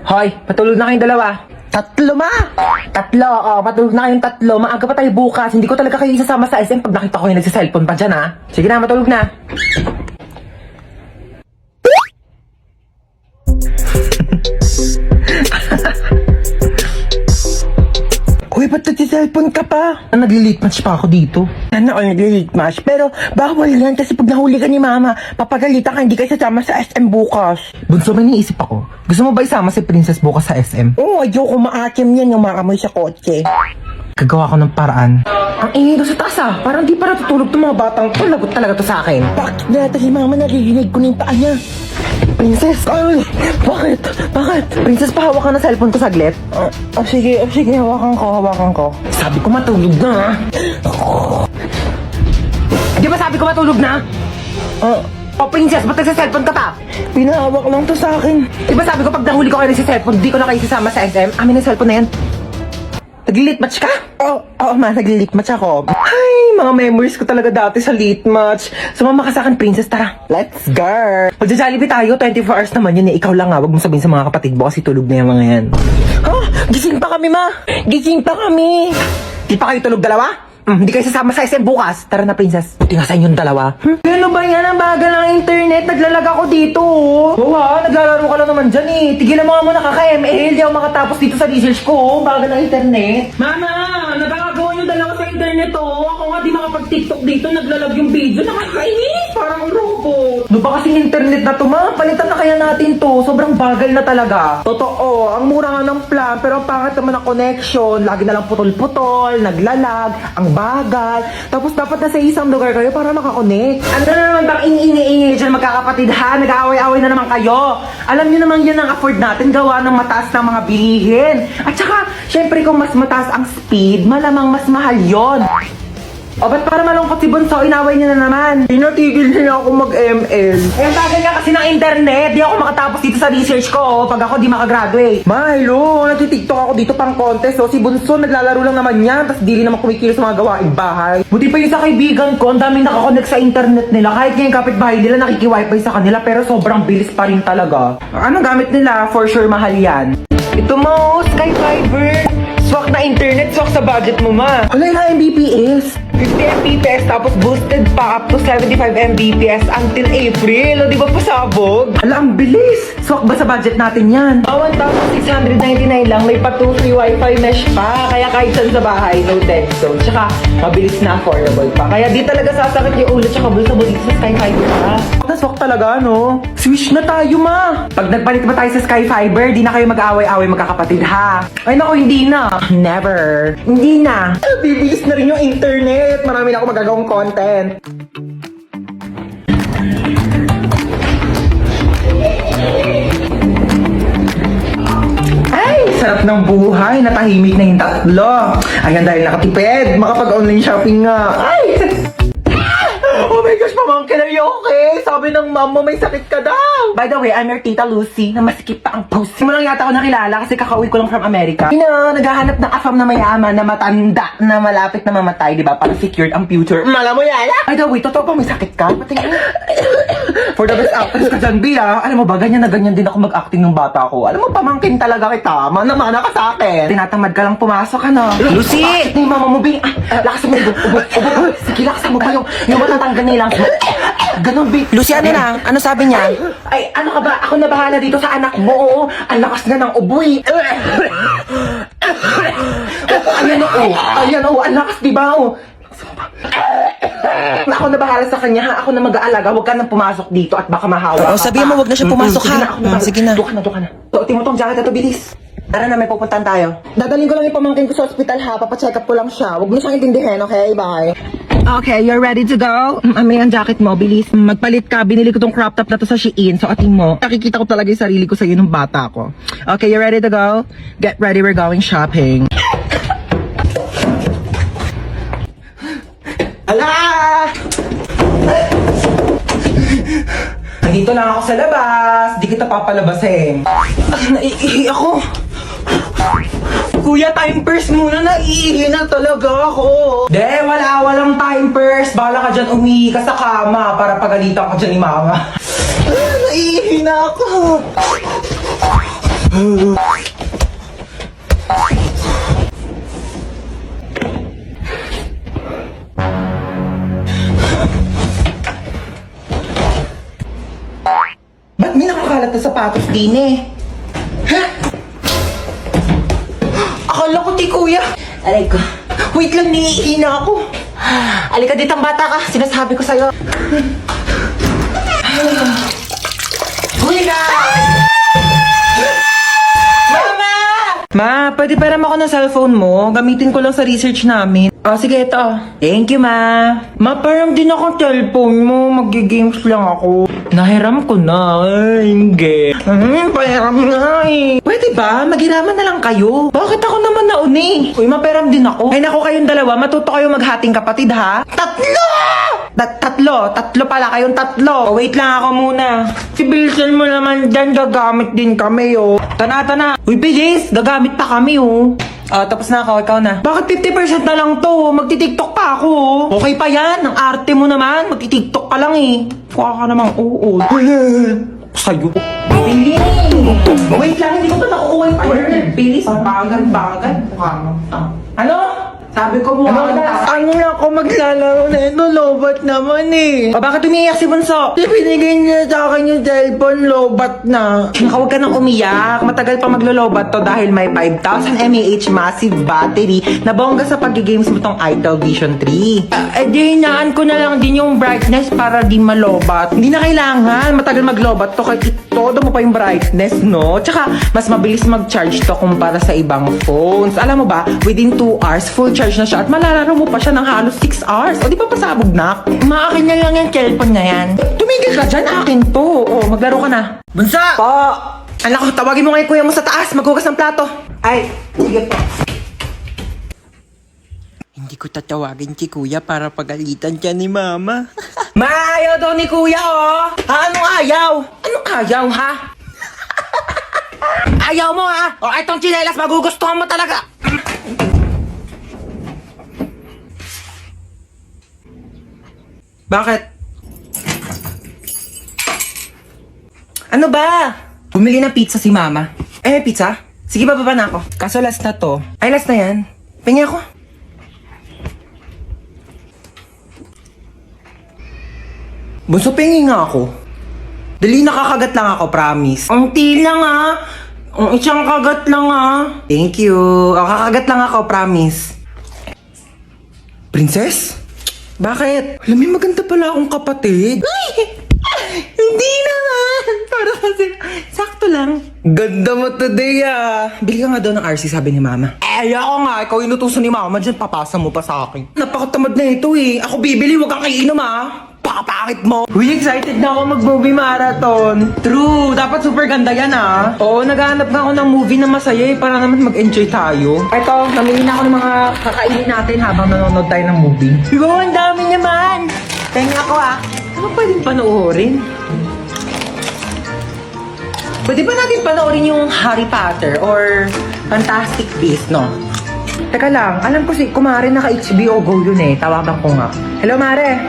Hoy, patulog na kayong dalawa. Tatlo, ma! Tatlo, patulog na kayong tatlo. Maaga pa tayo bukas. Hindi ko talaga kayo isasama sa SM pag nakita ko yung nagsiselfone pa dyan, ha? Sige na, matulog na. Uy, ba't nagsiselfone ka pa? Nag-late match pa ako dito. Ano ako nag-late match? Pero bawal yan kasi pag nahuli ka ni mama, papagalitan ka, hindi kayo sasama sa SM bukas. Bunso, may niisip ako. Gusto mo ba isama si Princess bukas sa SM? Oo, ayoko maakim yan yung makamoy sa kotse. Gagawa ko ng paraan. Ang ingay doon sa taas parang di pa natutulog itong mga batang to. Lagot talaga to sa akin. Bakit na si mama naririnig ko na yung paa niya? Princess! Ay! Bakit? Bakit? Princess, pahawak ka na cellphone ko saglit. Sige, hawakan ko. Sabi ko matulog na, Di ba sabi ko matulog na? Princess, ba't nagsa-cellphone ka pa? Pinahawak lang to sa akin. Di ba sabi ko pag nahuli ko kayo nagsa-cellphone, di ko na kayo sasama sa SM? Amin ang cellphone na yan. Nag-late match ka? Oo, nag-late match ako. Ay, mga memories ko talaga dati sa late match. Sumama ka sa akin, Princess, tara. Let's go! Magja-Jollibee tayo, 24 hours naman yun eh. Ikaw lang wag mo sabihin sa mga kapatid mo kasi tulog na yung mga yan. Gising pa kami, ma! Gising pa kami! Di pa kayo tulog dalawa? Hindi kayo sasama sa SM bukas. Tara na, Princess. Buti nga sa inyong dalawa. Ano ba yan? Ang bagal ng internet. Naglalag ako dito. Naglalaro ka lang naman dyan eh. Tigilan mo nga muna kaka-ML. Di ako makatapos dito sa research ko. Bagal ng internet. Mama! Nagkakagawa yung dalawa sa internet Ako nga di makapag-TikTok dito. Naglalag yung video. Nakakainis. Parang robot. Ano ba kasing internet na to, ma? Palitan na kaya natin to. Sobrang bagal na talaga. Totoo. Ang mura nga ng plan. Pero ang pangit naman ang connection. Lagi na lang putol-putol. Naglalag. Ang bagal. Tapos dapat nasa isang lugar kayo para makakonect. Ano na naman bang iniingi dyan magkakapatid ha? Nag-aaway-aaway na naman kayo. Alam niyo naman yan ang afford natin gawa ng mataas ng mga bilihin. At saka, syempre kung mas mataas ang speed, malamang mas mahal yon. Ba't para malungkot si Bunso? Inaway niya na naman. Pinatigil niya ako mag-ML. Ang tagal nga kasi ng internet. Di ako makatapos dito sa research ko pag ako di makagraduate. Milo, nagtitiktok ako dito pang contest. Si Bunso naglalaro lang naman yan. Tapos di rin naman kumikilos sa mga gawaing bahay. Buti pa yung sa kaibigan ko. Ang daming nakakonect sa internet nila. Kahit ngayong kapitbahay nila nakiki-wifi sa kanila. Pero sobrang bilis pa rin talaga. Anong gamit nila? For sure mahal yan. Ito mo, Sky Fiber. Swak na internet, swak sa budget mo, ma. Wala na Mbps. 50 Mbps tapos boosted pa up to 75 Mbps until April. Di ba pasabog? Ala, ang bilis. Swak ba sa budget natin yan? 1,699 lang. May pa 2 free wifi mesh pa. Kaya kahit saan sa bahay, no dead zone. Tsaka mabilis na affordable pa. Kaya di talaga sasakit yung ulo tsaka bulsa mo dito sa Sky Fiber pa. Swak talaga, no? Switch na tayo, ma. Pag nagpalit ba tayo sa Sky Fiber, di na kayo mag-aaway-aaway magkakapatid, ha? Ay, naku, hindi na. Never. Hindi na. Bibilis na rin yung internet. Marami na ako magagawang content. Ay, sarap ng buhay. Natahimik na yung tatlo. Ayan, dahil nakatipid. Makapag-online shopping nga. Ay! Oh my gosh, pamangkin, are you okay? Sabi ng mom mo may sakit ka daw. By the way, I'm your tita Lucy na masikip pa ang pussy. Mo lang yata ako nakilala kasi kakauwi ko lang from America. Naghahanap ng afam na mayaman na matanda na malapit na mamatay, di ba? Para secured ang future. Mala mo yan? By the way, totoo pa may sakit ka? Patingin. For the best actress ka dyan, Bia. Alam mo ba, ganyan na ganyan din ako mag-acting ng bata ko. Alam mo, pamangkin talaga kita. Mana-mana ka sa akin. Tinatamad ka lang pumasok, ano? Lucy! Bakit na yung mama mo, Bia? Lakas mo, ubo. Sige, lakas mo pa yung matatanggal nilang. Ganon, Bia. Lucy, ano na? Ano sabi niya? Ay, ano ka ba? Ako na bahala dito sa anak mo. Oo, ang lakas na ng uboy. Ayan, ang lakas, diba? Ako na bahala sa kanya, ha? Ako na mag-aalaga. Huwag ka nang pumasok dito at baka mahawa ka. Sabihin mo, huwag na siya pumasok, ha? Sige na. Doon ka na. Tingnan mo tong jacket na to, bilis. Tara na, may pupuntahan tayo. Dadalhin ko lang yung pamangkin ko sa ospital, ha? Papacheck up ko lang siya. Huwag mo siyang intindihin, okay? Bye. Okay, you're ready to go? May ang jacket mo, bilis. Magpalit ka. Binili ko tong crop top na to sa Shein. So, ating mo. Nakikita ko talaga yung sarili ko sa'yo nung bata ko. Okay, you ready to go? Get ready, we're going shopping. Ala! Nandito lang ako sa labas. Di kita papalabasin. Naiihi ako. Kuya, time purse muna. Naiihi na talaga ako. Walang time purse. Bahala ka dyan, umihi ka sa kama para pagalitan ka dyan ni mama. Naiihi na ako. Ba't may nakakalat na sapatos din eh? Ha? Akala ko di kuya. Aray ko. Wait lang, niihina ako. Alika dito ang bata ka. Sinasabi ko sa'yo. Kuya! Mama! Ma, pwede param ako ng cellphone mo. Gamitin ko lang sa research namin. Oh, sige, ito. Thank you, ma. Ma, param din akong cellphone mo. Mag-games lang ako. Nahiram ko na. Ay, hindi. Pahiram na eh. Pwede ba? Maghiraman na lang kayo. Bakit ako naman nauni? Uy, maperam din ako. Ay, naku kayong dalawa. Matuto kayo maghating kapatid, ha? Tatlo! Tatlo pala kayong tatlo. Oh, wait lang ako muna. Si Bilson mo naman dyan, gagamit din kami, oh. Tana. Uy, bilis. Gagamit pa kami, oh. Tapos na ako. Ikaw na. Bakit 50% na lang to? Magti-tiktok pa ako, oh. Okay pa yan. Ang arte mo naman. Magti-tiktok ka lang, eh. Kuha ka namang oo. Sa'yo. Bilis. Wait lang. Hindi ko pa nakukuha yung word. Bilis. Bagal. Ano? Sabi ko mo, ano na ako maglalaro na ito, lobat naman eh. Bakit umiiyak si Bunso? Binigay niya sa akin yung cellphone, lobat na. Huwag ka nang umiyak. Matagal pa maglo-lobat to dahil may 5,000 mAh massive battery na bongga sa pag-games mo tong Itel Vision 3. Di hinaan ko na lang din yung brightness para di malobat. Hindi na kailangan. Matagal maglobat to kahit todo mo pa yung brightness, no? Tsaka, mas mabilis mag-charge to kumpara sa ibang phones. Alam mo ba, within 2 hours, full charge na siya at malalaro mo pa siya ng halos 6 hours. O di ba pasabog na? Maakin na lang yung cellphone na yan. Tumigil ka dyan, akin to. O, maglaro ka na. Bunsa! Po! Anak ko, tawagin mo ngayon kuya mo sa taas. Maghugas ng plato. Ay, sige po. Hindi ko tatawagin si kuya para pagalitan siya ni mama. Maayaw daw ni kuya, oh! Anong ayaw? Anong ayaw, ha? Ayaw mo, ha? O, itong tsinelas, magugustuhan mo talaga. Bakit? Ano ba? Bumili ng pizza si mama. May pizza? Sige, bababa na ako. Kaso last na to. Ay, last na yan. Pingi ako. Bunso, pingi nga ako. Dali, nakakagat lang ako, promise. Ang lang, ha? Ang isang kagat lang, ha? Thank you. Kakagat lang ako, promise. Princess? Bakit? Alam mo, maganda pala akong kapatid. Ay! Hindi naman! Para kasi, sakto lang. Ganda mo today, ah. Bili ka nga daw ng RC, sabi ni mama. Ako nga, ikaw inutusan ni mama dyan, papasa mo pa sa akin. Napakatamad na ito eh. Ako bibili, wag kang kainom ah. Pakapangit mo. Uy, excited na ako mag-movie marathon. True, dapat super ganda yan ah. Oo, naghahanap nga ako ng movie na masaya eh, para naman mag-enjoy tayo. Eto, namili na ako ng mga kakainin natin habang nanonood tayo ng movie. Wow, ang dami naman. Tenga ako ah. Ano pwedeng panoorin? Pwede ba natin panoorin yung Harry Potter or Fantastic Beasts, no? Teka lang, alam ko si Kumare naka-HBO Go yun eh. Tawagan ko nga. Hello, Mare.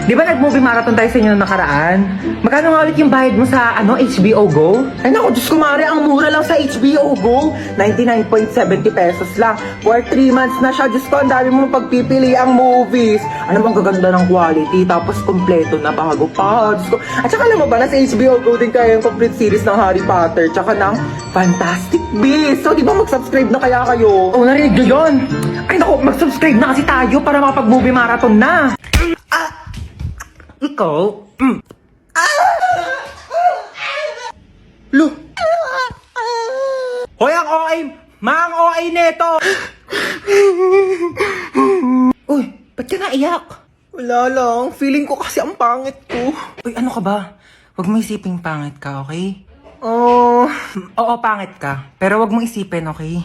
Di ba nag-movie marathon tayo sa inyo noong nakaraan? Magkano nga ulit yung bayad mo sa HBO Go? Ay naku, Diyos Kumare, ang mura lang sa HBO Go. 99.70 pesos lang. For 3 months na siya. Diyos ko, ang dami mong pagpipili ang movies. Ano bang gaganda ng quality? Tapos kompleto na bago pa. Diyos ko. At saka alam mo ba, nasa HBO Go din kayo yung complete series ng Harry Potter. Tsaka ng Fantastic Beasts. So, di ba mag-subscribe na kaya kayo? Oh, narinig nyo yun? Ay naku, mag-subscribe na kasi tayo para makapag-movie marathon na. Ikaw? Lo. Hoy, ang OA! Mang OA neto! Uy, ba't ka naiyak? Wala lang. Feeling ko kasi ang pangit ko. Uy, ano ka ba? Huwag mo isiping pangit ka, okay? Oo, pangit ka. Pero huwag mo isipin, okay?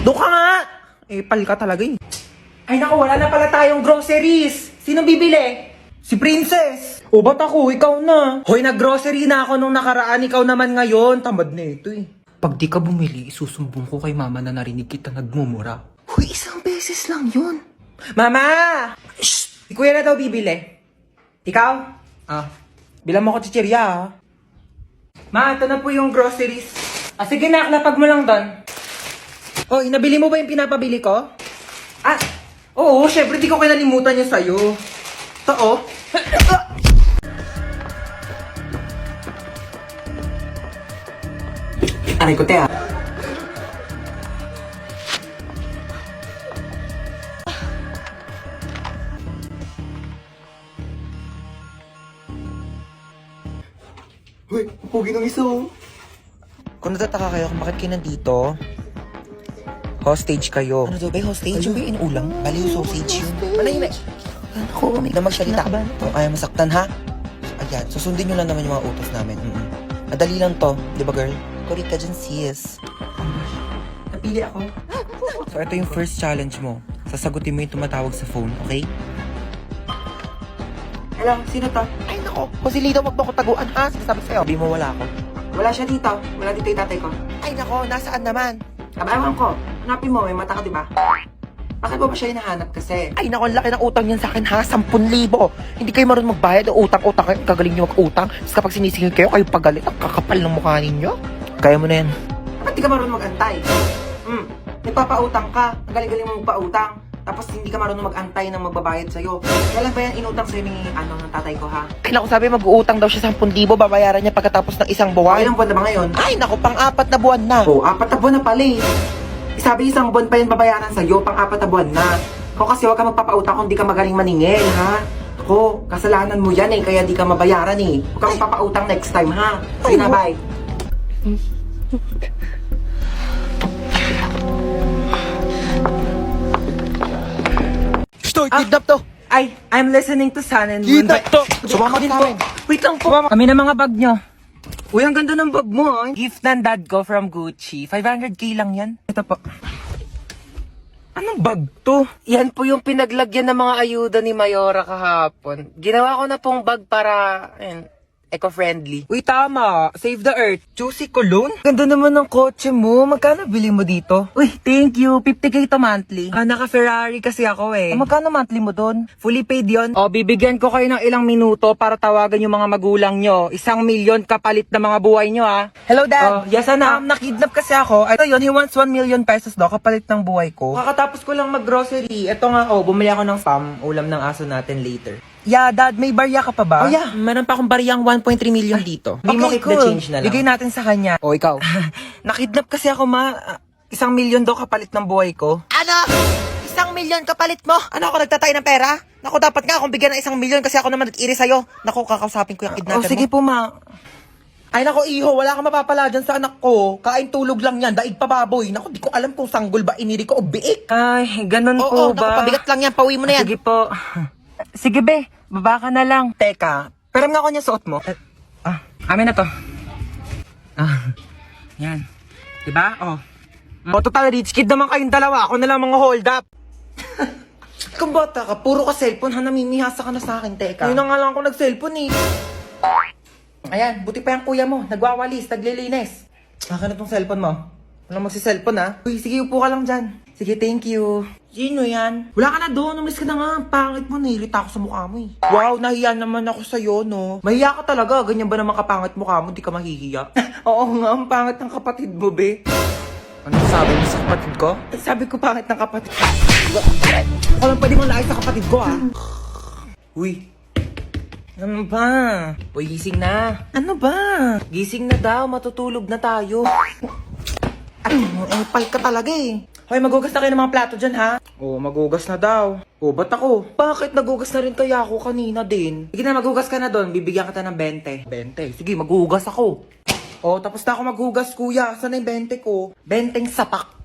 Doon ka nga! Pal ka talaga eh. Ay naku, wala na pala tayong groceries. Sino bibili? Si Princess. O ba't ako? Ikaw na. Hoy, nag-grocery na ako nung nakaraan. Ikaw naman ngayon. Tamad na ito eh. Pag di ka bumili, isusumbong ko kay mama na narinig kita nagmumura. Hoy, 1 beses lang yun. Mama! Shh! Si kuya na daw bibili. Ikaw? Bilang mo ko chichirya ah. Ma, ito na po yung groceries. Sige na, lapag mo lang doon. Oh, nabili mo ba yung pinapabili ko? Oo, syempre di ko kinalimutan niya sa'yo. Ito, oh. Aray ko, te, ah. Hoy, pugi ng isa oh. Kung natataka kayo kung bakit kayo nandito, hostage kayo. Ano daw ba yung hostage? Yung ba yung inuulang? Bali yung sausage yun. Manahimik. Ako, may na magsalita. Kung kaya masaktan, ha? Ayan, susundin nyo lang naman yung mga utos namin. Madali lang to, di ba girl? Kurik ka dyan, sis. Napili ako. So, ito yung first challenge mo. Sasagutin mo yung tumatawag sa phone, okay? Hello, sino to? Ay, nako. Kung si Lido, wag mo ko taguan, ha? Sinasabi sa'yo. Sabi mo wala ako. Wala siya dito. Wala dito yung tatay ko. Ay, nako. Nasaan naman? Ewan ko. Hanapin mo. May mata ka, di ba? Bakit mo ba siya hinahanap kasi? Ay, nako. Laki ng utang niyan sa akin, ha? 10,000. Hindi kayo marunong magbayad. Utang-utang kayo. Kagaling niyo mag-utang. Tapos kapag sinisingil kayo, kayo pagalit. Ang kakapal ng mukha ninyo. Kaya mo na yan. Ba't di ka marunong mag-antay? Nagpapautang ka. Ang galing-galing mo magpautang. Tapos hindi ka marunong mag-antay ng magbabayad sa'yo. Kailan ba yan inutang sa'yo ni ng tatay ko, ha? Ay, naku, sabi mag-uutang daw siya 10,000, babayaran niya pagkatapos ng isang buwan. Ilang buwan na ba ngayon? Ay, naku, pang-4 na buwan na. Oo, 4 na buwan na pala eh. Sabi isang buwan pa yun babayaran sa'yo, pang-4 na buwan na. Ako kasi huwag ka magpapautang kung di ka magaling maningil, ha? Ako, kasalanan mo yan eh, kaya di ka mabayaran eh. Huwag ka magpapautang next time, ha? Sige na, bye. Stoy, kidnap to. Ay, I'm listening to Sun and Moon. Kidnap to. Sumama din to. Wait lang po. Kami na mga bag nyo. Uy, ang ganda ng bag mo, ah. Gift ng dad ko from Gucci. 500k lang yan. Ito po. Anong bag to? Yan po yung pinaglagyan ng mga ayuda ni Mayora kahapon. Ginawa ko na pong bag para, eco-friendly. Uy, tama. Save the earth. Juicy cologne? Ganda naman ng kotse mo. Magkano bili mo dito? Uy, thank you. 50k to monthly. Naka-Ferrari kasi ako eh. Magkano monthly mo doon? Fully paid yon. Bibigyan ko kayo ng ilang minuto para tawagan yung mga magulang nyo. 1,000,000 kapalit na mga buhay nyo, ha? Hello, Dad. Yes, anak. Nakidnap kasi ako. Ito yun, he wants 1,000,000 pesos daw kapalit ng buhay ko. Kakatapos ko lang mag-grocery. Ito nga, bumili ako ng spam. Ulam ng aso natin later. Yeah, Dad, may barya ka pa ba? Yeah. Meron pa akong baryang 1.3 million dito. Hindi mo keep the change na lang. Bigay natin sa kanya. Ikaw. Nakidnap kasi ako, ma. 1,000,000 daw kapalit ng buhay ko. Ano? 1,000,000 kapalit mo? Ano ako, nagtatay ng pera? Naku, dapat nga akong bigyan ng 1,000,000 kasi ako naman nag-iri sa'yo. Naku, kakausapin ko yung kidnapper mo. Sige po, ma. Ay, naku, iho, wala kang mapapala dyan sa anak ko. Kain tulog lang yan, daig pa baboy. Naku, di ko alam kung sanggol ba iniri ko o biik. Ay, ganun po ba? Naku, pabigat lang yan, pauwi mo na yan. Sige po. Sige, be. Baba ka na lang. Teka, pero nga ako niya suot mo. Amin na to. Yan. Diba? Total rich kid naman kayong dalawa. Ako na lang mga hold up. Kung bata ka, puro ka cellphone, namimihasa ka na sa akin, teka. Yun na nga lang ako nag-cellphone eh. Ayan, buti pa yung kuya mo. Nagwawalis, naglilinis. Akin na tong cellphone mo. Walang magsi-cellphone, ha? Uy, sige, upo ka lang dyan. Sige, thank you. Sino yan? Wala ka na doon. Umalis ka na nga. Pangit mo. Nahilita ako sa mukha mo eh. Wow, nahiya naman ako sa'yo, no? Mahiya ka talaga. Ganyan ba naman kapangit mukha mo? Di ka mahihiya. Oo nga, ang pangit ng kapatid mo, be. Ano sabi mo sa kapatid ko? Sabi ko pangit ng kapatid ko. Ako lang pwede mong laay sa kapatid ko, ah. Uy. Ano ba? Uy, gising na. Ano ba? Gising na daw. Matutulog na tayo. Pal ka talaga eh. Hoy, magugas na kayo ng mga plato dyan, ha? Magugas na daw. Ba't ako? Bakit nagugas na rin kaya ako kanina din? Sige na, magugas ka na doon. Bibigyan kita ng 20. 20? Sige, magugas ako. Tapos na ako maghugas, kuya. Saan na yung 20 ko? 20 sapak.